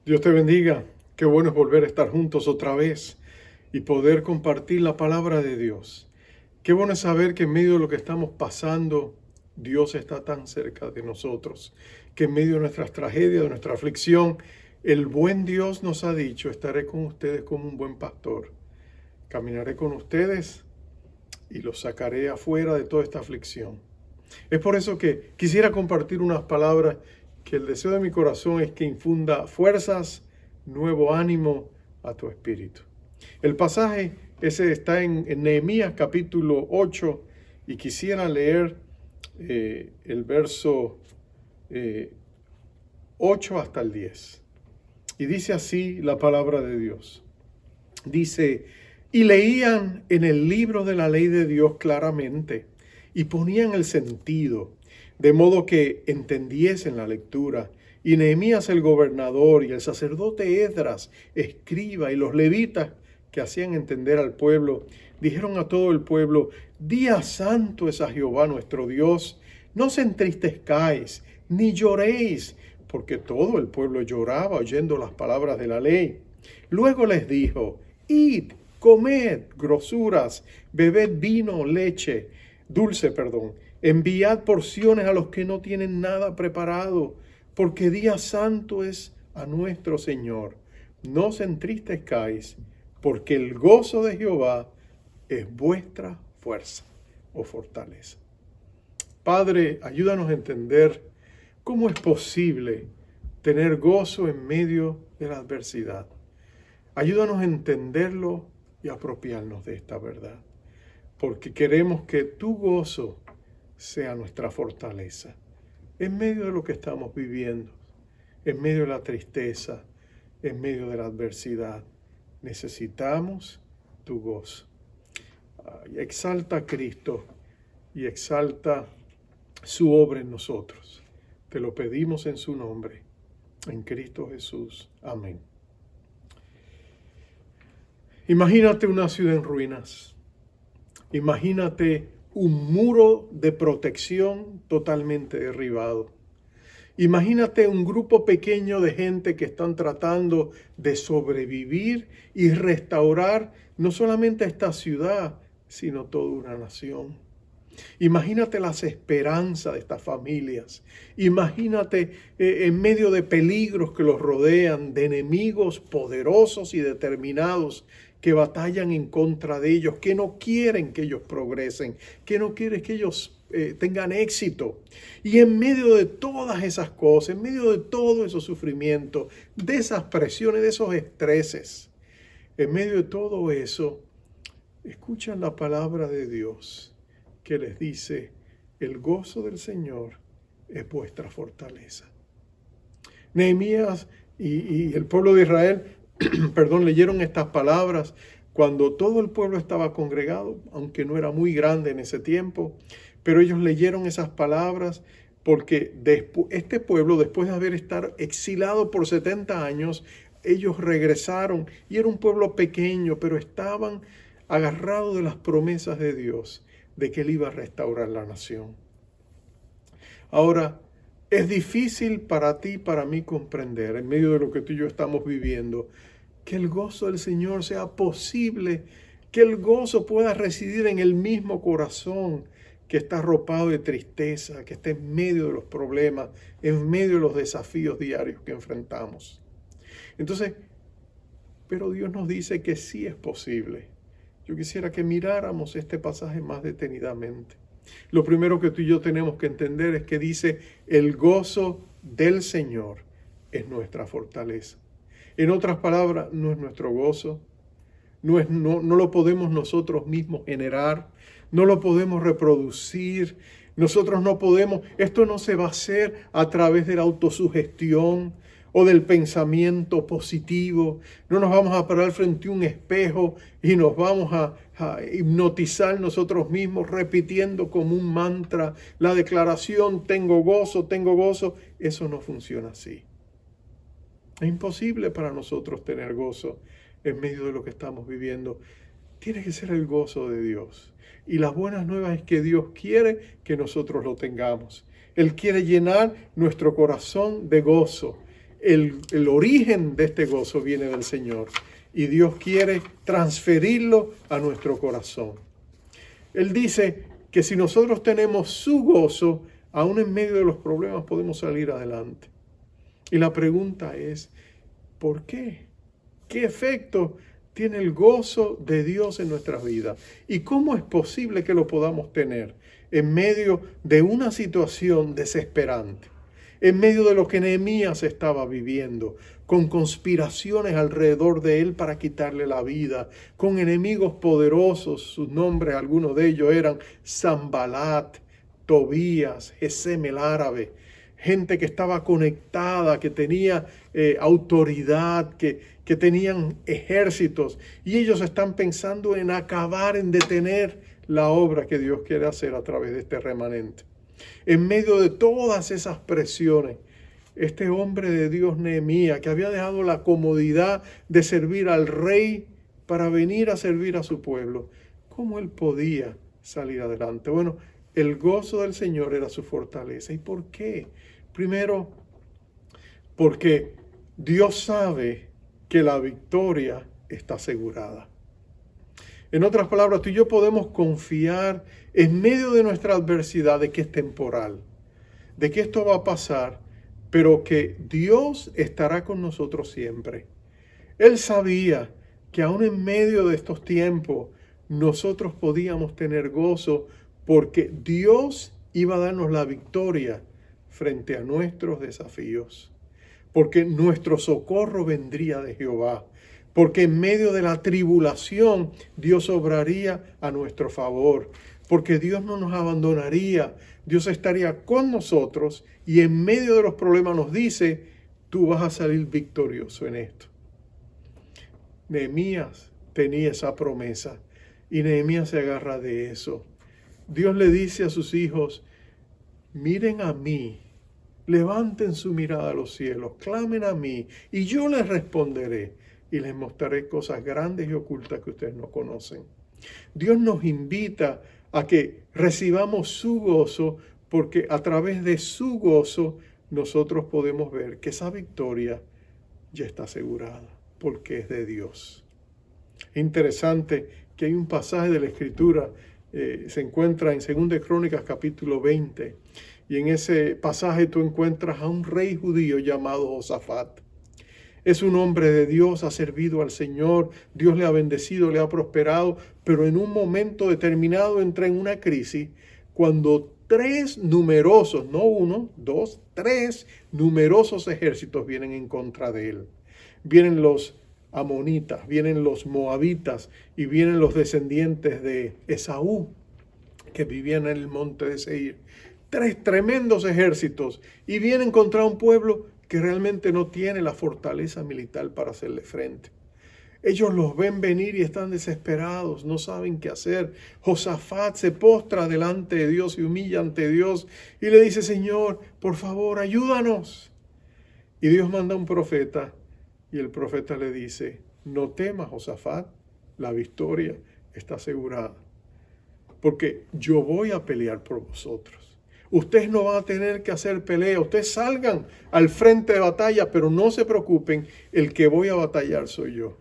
Dios te bendiga. Qué bueno es volver a estar juntos otra vez y poder compartir la palabra de Dios. Qué bueno es saber que en medio de lo que estamos pasando, Dios está tan cerca de nosotros, que en medio de nuestras tragedias, de nuestra aflicción, el buen Dios nos ha dicho, estaré con ustedes como un buen pastor. Caminaré con ustedes y los sacaré afuera de toda esta aflicción. Es por eso que quisiera compartir unas palabras que el deseo de mi corazón es que infunda fuerzas, nuevo ánimo a tu espíritu. El pasaje ese está en Nehemías capítulo 8 y quisiera leer el verso 8 hasta el 10. Y dice así la palabra de Dios. Dice, y leían en el libro de la ley de Dios claramente y ponían el sentido, de modo que entendiesen la lectura. Y Nehemías el gobernador y el sacerdote Esdras, escriba, y los levitas que hacían entender al pueblo, dijeron a todo el pueblo, día santo es a Jehová nuestro Dios, no os entristezcáis, ni lloréis, porque todo el pueblo lloraba oyendo las palabras de la ley. Luego les dijo, id, comed grosuras, bebed vino, leche, enviad porciones a los que no tienen nada preparado, porque día santo es a nuestro Señor. No os entristezcáis, porque el gozo de Jehová es vuestra fuerza o fortaleza. Padre, ayúdanos a entender cómo es posible tener gozo en medio de la adversidad. Ayúdanos a entenderlo y apropiarnos de esta verdad, porque queremos que tu gozo sea nuestra fortaleza. En medio de lo que estamos viviendo, en medio de la tristeza, en medio de la adversidad, necesitamos tu gozo. Exalta a Cristo y exalta su obra en nosotros. Te lo pedimos en su nombre, en Cristo Jesús. Amén. Imagínate una ciudad en ruinas. Imagínate un muro de protección totalmente derribado. Imagínate un grupo pequeño de gente que están tratando de sobrevivir y restaurar no solamente esta ciudad, sino toda una nación. Imagínate las esperanzas de estas familias. Imagínate en medio de peligros que los rodean, de enemigos poderosos y determinados que batallan en contra de ellos, que no quieren que ellos progresen, que no quieren que ellos tengan éxito. Y en medio de todas esas cosas, en medio de todo esos sufrimientos, de esas presiones, de esos estreses, en medio de todo eso, escuchan la palabra de Dios que les dice, el gozo del Señor es vuestra fortaleza. Nehemías y el pueblo de Israel, leyeron estas palabras cuando todo el pueblo estaba congregado, aunque no era muy grande en ese tiempo, pero ellos leyeron esas palabras porque este pueblo, después de haber estado exilado por 70 años, ellos regresaron y era un pueblo pequeño, pero estaban agarrados de las promesas de Dios, de que Él iba a restaurar la nación. Ahora, es difícil para ti y para mí comprender, en medio de lo que tú y yo estamos viviendo, que el gozo del Señor sea posible, que el gozo pueda residir en el mismo corazón que está arropado de tristeza, que está en medio de los problemas, en medio de los desafíos diarios que enfrentamos. Entonces, pero Dios nos dice que sí es posible. Yo quisiera que miráramos este pasaje más detenidamente. Lo primero que tú y yo tenemos que entender es que dice, el gozo del Señor es nuestra fortaleza. En otras palabras, no es nuestro gozo, no lo podemos nosotros mismos generar, no lo podemos reproducir, nosotros no podemos, esto no se va a hacer a través de la autosugestión o del pensamiento positivo. No nos vamos a parar frente a un espejo y nos vamos a hipnotizar nosotros mismos repitiendo como un mantra la declaración, tengo gozo, tengo gozo. Eso no funciona así. Es imposible para nosotros tener gozo en medio de lo que estamos viviendo. Tiene que ser el gozo de Dios. Y las buenas nuevas es que Dios quiere que nosotros lo tengamos. Él quiere llenar nuestro corazón de gozo. el origen de este gozo viene del Señor y Dios quiere transferirlo a nuestro corazón. Él dice que si nosotros tenemos su gozo, aún en medio de los problemas podemos salir adelante. Y la pregunta es, ¿por qué? ¿Qué efecto tiene el gozo de Dios en nuestras vidas? ¿Y cómo es posible que lo podamos tener en medio de una situación desesperante? En medio de lo que Nehemías estaba viviendo, con conspiraciones alrededor de él para quitarle la vida, con enemigos poderosos, sus nombres, algunos de ellos eran Sanbalat, Tobías, Gesem el árabe, gente que estaba conectada, que tenía autoridad, que tenían ejércitos, y ellos están pensando en acabar, en detener la obra que Dios quiere hacer a través de este remanente. En medio de todas esas presiones, este hombre de Dios, Nehemías, que había dejado la comodidad de servir al rey para venir a servir a su pueblo, ¿cómo él podía salir adelante? Bueno, el gozo del Señor era su fortaleza. ¿Y por qué? Primero, porque Dios sabe que la victoria está asegurada. En otras palabras, tú y yo podemos confiar en medio de nuestra adversidad de que es temporal, de que esto va a pasar, pero que Dios estará con nosotros siempre. Él sabía que aún en medio de estos tiempos nosotros podíamos tener gozo porque Dios iba a darnos la victoria frente a nuestros desafíos, porque nuestro socorro vendría de Jehová. Porque en medio de la tribulación Dios obraría a nuestro favor, porque Dios no nos abandonaría, Dios estaría con nosotros y en medio de los problemas nos dice, tú vas a salir victorioso en esto. Nehemías tenía esa promesa y Nehemías se agarra de eso. Dios le dice a sus hijos, miren a mí, levanten su mirada a los cielos, clamen a mí y yo les responderé. Y les mostraré cosas grandes y ocultas que ustedes no conocen. Dios nos invita a que recibamos su gozo, porque a través de su gozo nosotros podemos ver que esa victoria ya está asegurada, porque es de Dios. Es interesante que hay un pasaje de la Escritura, se encuentra en 2 Crónicas capítulo 20, y en ese pasaje tú encuentras a un rey judío llamado Josafat. Es un hombre de Dios, ha servido al Señor, Dios le ha bendecido, le ha prosperado, pero en un momento determinado entra en una crisis cuando tres numerosos, no uno, dos, tres numerosos ejércitos vienen en contra de él. Vienen los amonitas, vienen los moabitas y vienen los descendientes de Esaú que vivían en el monte de Seir. Tres tremendos ejércitos y vienen contra un pueblo que realmente no tiene la fortaleza militar para hacerle frente. Ellos los ven venir y están desesperados, no saben qué hacer. Josafat se postra delante de Dios y humilla ante Dios y le dice, Señor, por favor, ayúdanos. Y Dios manda un profeta y el profeta le dice, no temas, Josafat, la victoria está asegurada, porque yo voy a pelear por vosotros. Ustedes no van a tener que hacer pelea. Ustedes salgan al frente de batalla, pero no se preocupen, el que voy a batallar soy yo.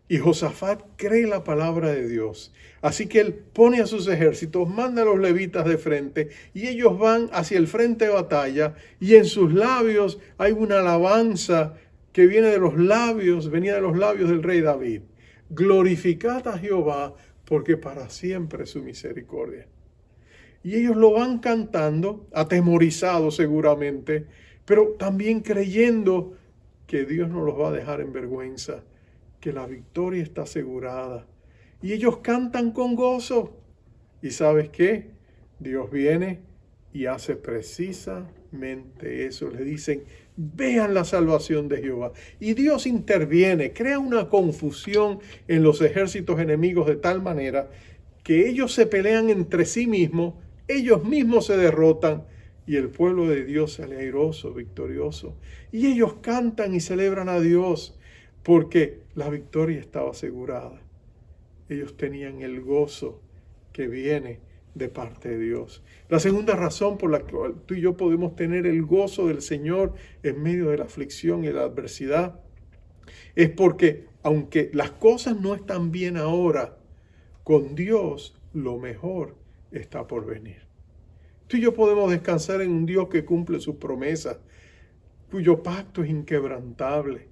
Y Josafat cree la palabra de Dios. Así que él pone a sus ejércitos, manda a los levitas de frente y ellos van hacia el frente de batalla y en sus labios hay una alabanza que viene de los labios, venía de los labios del rey David. Glorificad a Jehová porque para siempre es su misericordia. Y ellos lo van cantando, atemorizados seguramente, pero también creyendo que Dios no los va a dejar en vergüenza, que la victoria está asegurada. Y ellos cantan con gozo. ¿Y sabes qué? Dios viene y hace precisamente eso. Le dicen, vean la salvación de Jehová. Y Dios interviene, crea una confusión en los ejércitos enemigos de tal manera que ellos se pelean entre sí mismos, ellos mismos se derrotan y el pueblo de Dios sale airoso, victorioso. Y ellos cantan y celebran a Dios porque la victoria estaba asegurada. Ellos tenían el gozo que viene de parte de Dios. La segunda razón por la cual tú y yo podemos tener el gozo del Señor en medio de la aflicción y la adversidad es porque aunque las cosas no están bien ahora, con Dios lo mejor está por venir. Tú y yo podemos descansar en un Dios que cumple sus promesas, cuyo pacto es inquebrantable.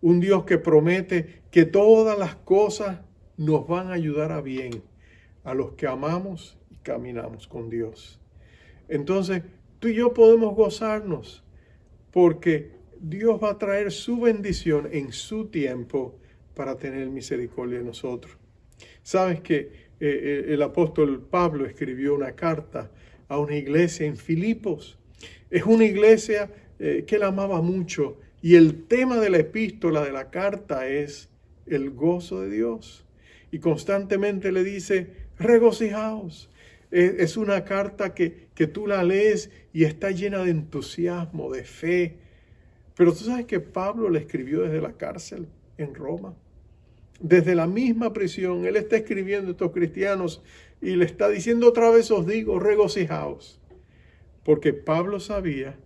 Un Dios que promete que todas las cosas nos van a ayudar a bien a los que amamos y caminamos con Dios. Entonces, tú y yo podemos gozarnos porque Dios va a traer su bendición en su tiempo para tener misericordia de nosotros. Sabes que el apóstol Pablo escribió una carta a una iglesia en Filipos. Es una iglesia que él amaba mucho y el tema de la epístola, de la carta, es el gozo de Dios. Y constantemente le dice, regocijaos. Es una carta que tú la lees y está llena de entusiasmo, de fe. Pero tú sabes que Pablo la escribió desde la cárcel en Roma. Desde la misma prisión, él está escribiendo a estos cristianos y le está diciendo otra vez os digo, regocijaos. Porque Pablo sabía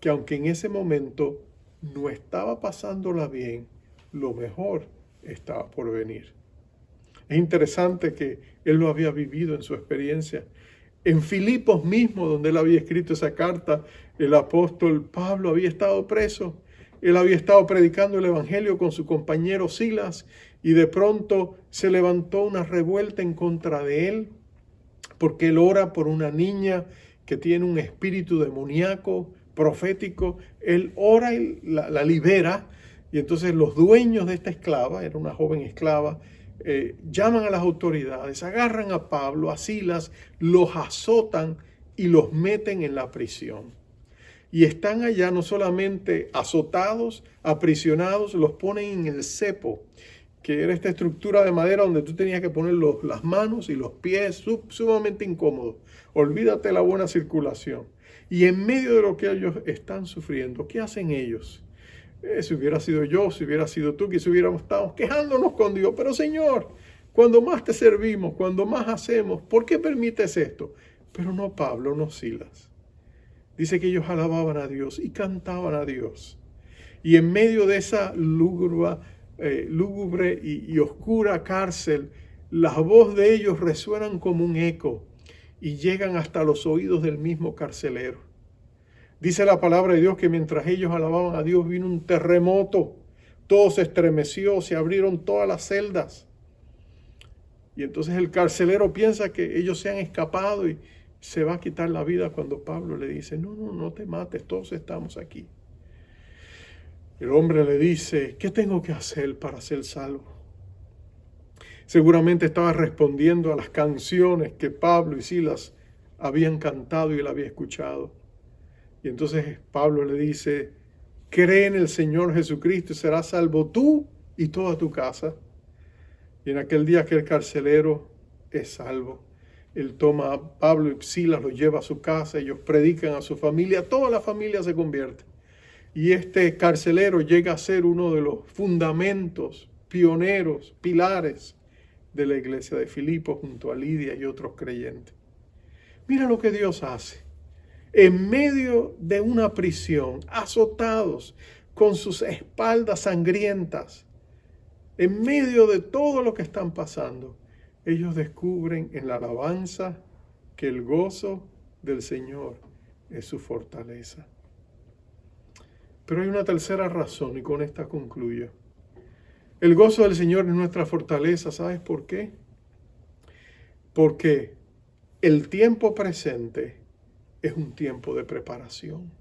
que aunque en ese momento no estaba pasándola bien, lo mejor estaba por venir. Es interesante que él lo había vivido en su experiencia. En Filipos mismo, donde él había escrito esa carta, el apóstol Pablo había estado preso. Él había estado predicando el evangelio con su compañero Silas y de pronto se levantó una revuelta en contra de él porque él ora por una niña que tiene un espíritu demoníaco, profético. Él ora y la libera y entonces los dueños de esta esclava, era una joven esclava, llaman a las autoridades, agarran a Pablo, a Silas, los azotan y los meten en la prisión. Y están allá no solamente azotados, aprisionados, los ponen en el cepo, que era esta estructura de madera donde tú tenías que poner las manos y los pies, sumamente incómodo. Olvídate la buena circulación. Y en medio de lo que ellos están sufriendo, ¿qué hacen ellos? Si hubiera sido yo, si hubiera sido tú, que si hubiéramos estado quejándonos con Dios. Pero Señor, cuando más te servimos, cuando más hacemos, ¿por qué permites esto? Pero no Pablo, no Silas. Dice que ellos alababan a Dios y cantaban a Dios. Y en medio de esa lúgubre y oscura cárcel, las voces de ellos resuenan como un eco y llegan hasta los oídos del mismo carcelero. Dice la palabra de Dios que mientras ellos alababan a Dios vino un terremoto, todo se estremeció, se abrieron todas las celdas. Y entonces el carcelero piensa que ellos se han escapado y se va a quitar la vida cuando Pablo le dice, no te mates, todos estamos aquí. El hombre le dice, ¿qué tengo que hacer para ser salvo? Seguramente estaba respondiendo a las canciones que Pablo y Silas habían cantado y él había escuchado. Y entonces Pablo le dice, cree en el Señor Jesucristo y serás salvo tú y toda tu casa. Y en aquel día aquel carcelero es salvo. Él toma a Pablo y Silas, los lleva a su casa, ellos predican a su familia, toda la familia se convierte. Y este carcelero llega a ser uno de los fundamentos, pioneros, pilares de la iglesia de Filipos junto a Lidia y otros creyentes. Mira lo que Dios hace. En medio de una prisión, azotados con sus espaldas sangrientas, en medio de todo lo que están pasando, ellos descubren en la alabanza que el gozo del Señor es su fortaleza. Pero hay una tercera razón y con esta concluyo. El gozo del Señor es nuestra fortaleza. ¿Sabes por qué? Porque el tiempo presente es un tiempo de preparación.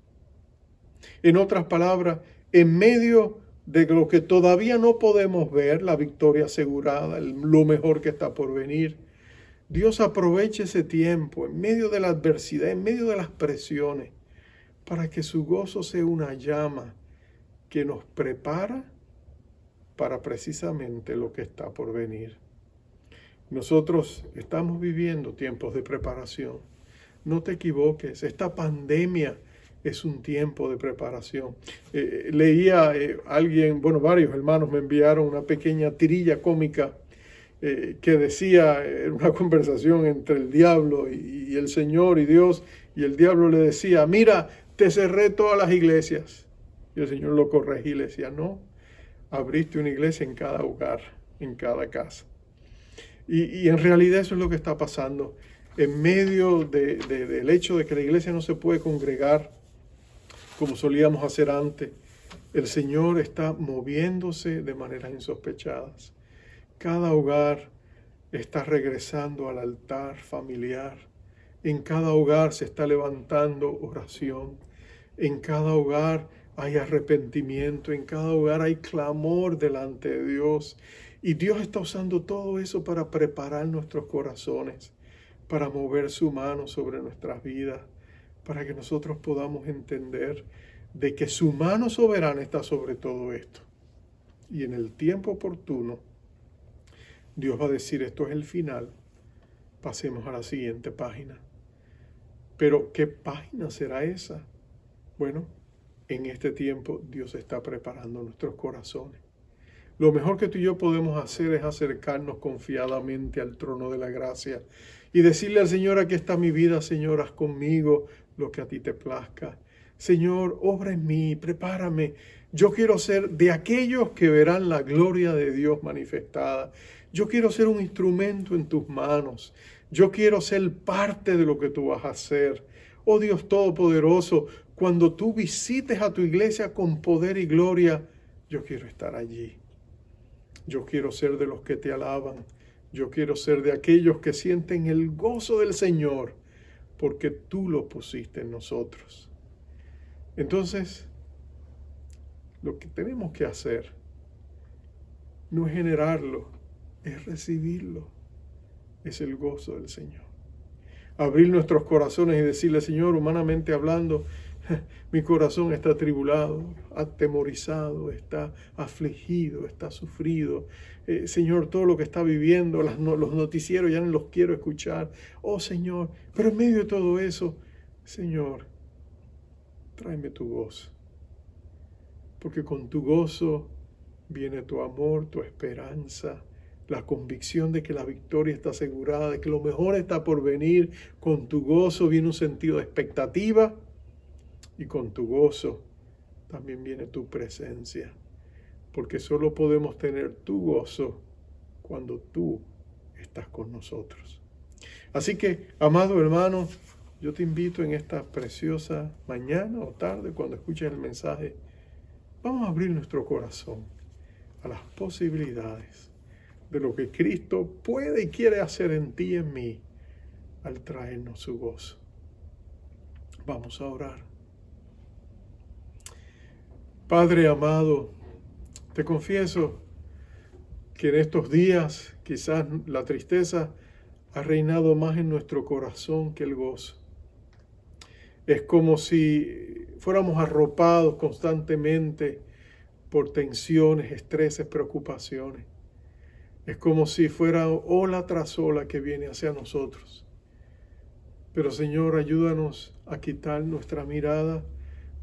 En otras palabras, en medio de lo que todavía no podemos ver, la victoria asegurada, lo mejor que está por venir, Dios aprovecha ese tiempo en medio de la adversidad, en medio de las presiones, para que su gozo sea una llama que nos prepara para precisamente lo que está por venir. Nosotros estamos viviendo tiempos de preparación. No te equivoques, esta pandemia es un tiempo de preparación. Leía alguien, varios hermanos me enviaron una pequeña tirilla cómica que decía en una conversación entre el diablo y el Señor y Dios, y el diablo le decía, mira, te cerré todas las iglesias. Y el Señor lo corregía y le decía, no, abriste una iglesia en cada hogar, en cada casa. Y en realidad eso es lo que está pasando. En medio del hecho de que la iglesia no se puede congregar como solíamos hacer antes, el Señor está moviéndose de maneras insospechadas. Cada hogar está regresando al altar familiar. En cada hogar se está levantando oración. En cada hogar hay arrepentimiento. En cada hogar hay clamor delante de Dios. Y Dios está usando todo eso para preparar nuestros corazones, para mover su mano sobre nuestras vidas, para que nosotros podamos entender de que su mano soberana está sobre todo esto. Y en el tiempo oportuno, Dios va a decir, esto es el final, pasemos a la siguiente página. Pero, ¿qué página será esa? Bueno, en este tiempo Dios está preparando nuestros corazones. Lo mejor que tú y yo podemos hacer es acercarnos confiadamente al trono de la gracia y decirle al Señor, aquí está mi vida, Señor, haz conmigo lo que a ti te plazca. Señor, obra en mí, prepárame. Yo quiero ser de aquellos que verán la gloria de Dios manifestada. Yo quiero ser un instrumento en tus manos. Yo quiero ser parte de lo que tú vas a hacer. Oh Dios Todopoderoso, cuando tú visites a tu iglesia con poder y gloria, yo quiero estar allí. Yo quiero ser de los que te alaban. Yo quiero ser de aquellos que sienten el gozo del Señor, porque tú lo pusiste en nosotros. Entonces, lo que tenemos que hacer no es generarlo, es recibirlo. Es el gozo del Señor. Abrir nuestros corazones y decirle, Señor, humanamente hablando, mi corazón está atribulado, atemorizado, está afligido, está sufrido. Señor, todo lo que está viviendo, los noticieros ya no los quiero escuchar. Oh Señor, pero en medio de todo eso, Señor, tráeme tu gozo. Porque con tu gozo viene tu amor, tu esperanza, la convicción de que la victoria está asegurada, de que lo mejor está por venir. Con tu gozo viene un sentido de expectativa y con tu gozo también viene tu presencia. Porque solo podemos tener tu gozo cuando tú estás con nosotros. Así que, amado hermano, yo te invito en esta preciosa mañana o tarde, cuando escuches el mensaje, vamos a abrir nuestro corazón a las posibilidades de lo que Cristo puede y quiere hacer en ti y en mí al traernos su gozo. Vamos a orar. Padre amado, te confieso que en estos días quizás la tristeza ha reinado más en nuestro corazón que el gozo. Es como si fuéramos arropados constantemente por tensiones, estreses, preocupaciones. Es como si fuera ola tras ola que viene hacia nosotros. Pero Señor, ayúdanos a quitar nuestra mirada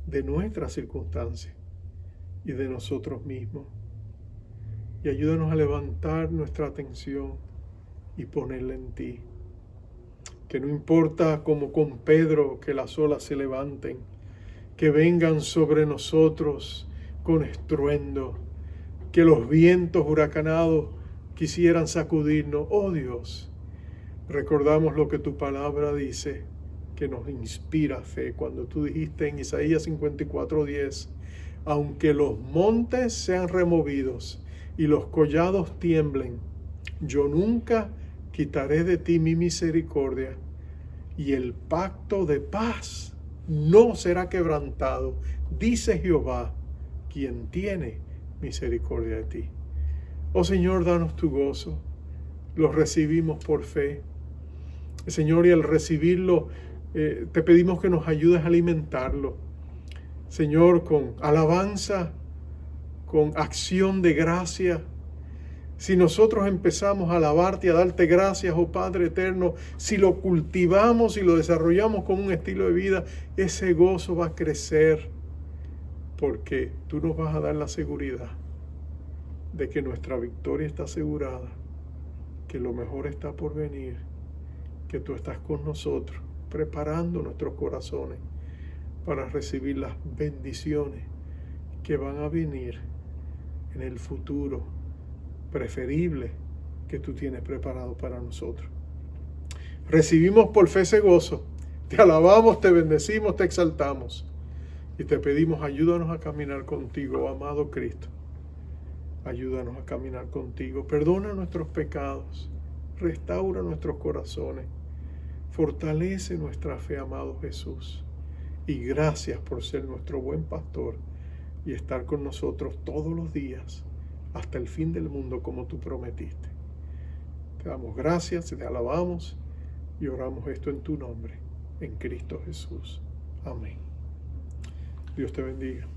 de nuestras circunstancias y de nosotros mismos. Y ayúdanos a levantar nuestra atención y ponerla en ti. Que no importa como con Pedro que las olas se levanten, que vengan sobre nosotros con estruendo, que los vientos huracanados quisieran sacudirnos. Oh Dios, recordamos lo que tu palabra dice, que nos inspira fe. Cuando tú dijiste en Isaías 54:10, aunque los montes sean removidos y los collados tiemblen, yo nunca quitaré de ti mi misericordia, y el pacto de paz no será quebrantado, dice Jehová, quien tiene misericordia de ti. Oh Señor, danos tu gozo. Lo recibimos por fe. Señor, y al recibirlo, te pedimos que nos ayudes a alimentarlo. Señor, con alabanza, con acción de gracia. Si nosotros empezamos a alabarte y a darte gracias, oh Padre eterno, si lo cultivamos y lo desarrollamos como un estilo de vida, ese gozo va a crecer, porque tú nos vas a dar la seguridad de que nuestra victoria está asegurada que lo mejor está por venir, que tú estás con nosotros, preparando nuestros corazones para recibir las bendiciones que van a venir en el futuro preferible que tú tienes preparado para nosotros. Recibimos por fe ese gozo, te alabamos, te bendecimos, te exaltamos y te pedimos, ayúdanos a caminar contigo, amado Cristo. Ayúdanos a caminar contigo, perdona nuestros pecados, restaura nuestros corazones, fortalece nuestra fe, amado Jesús. Y gracias por ser nuestro buen pastor y estar con nosotros todos los días hasta el fin del mundo como tú prometiste. Te damos gracias, te alabamos y oramos esto en tu nombre, en Cristo Jesús. Amén. Dios te bendiga.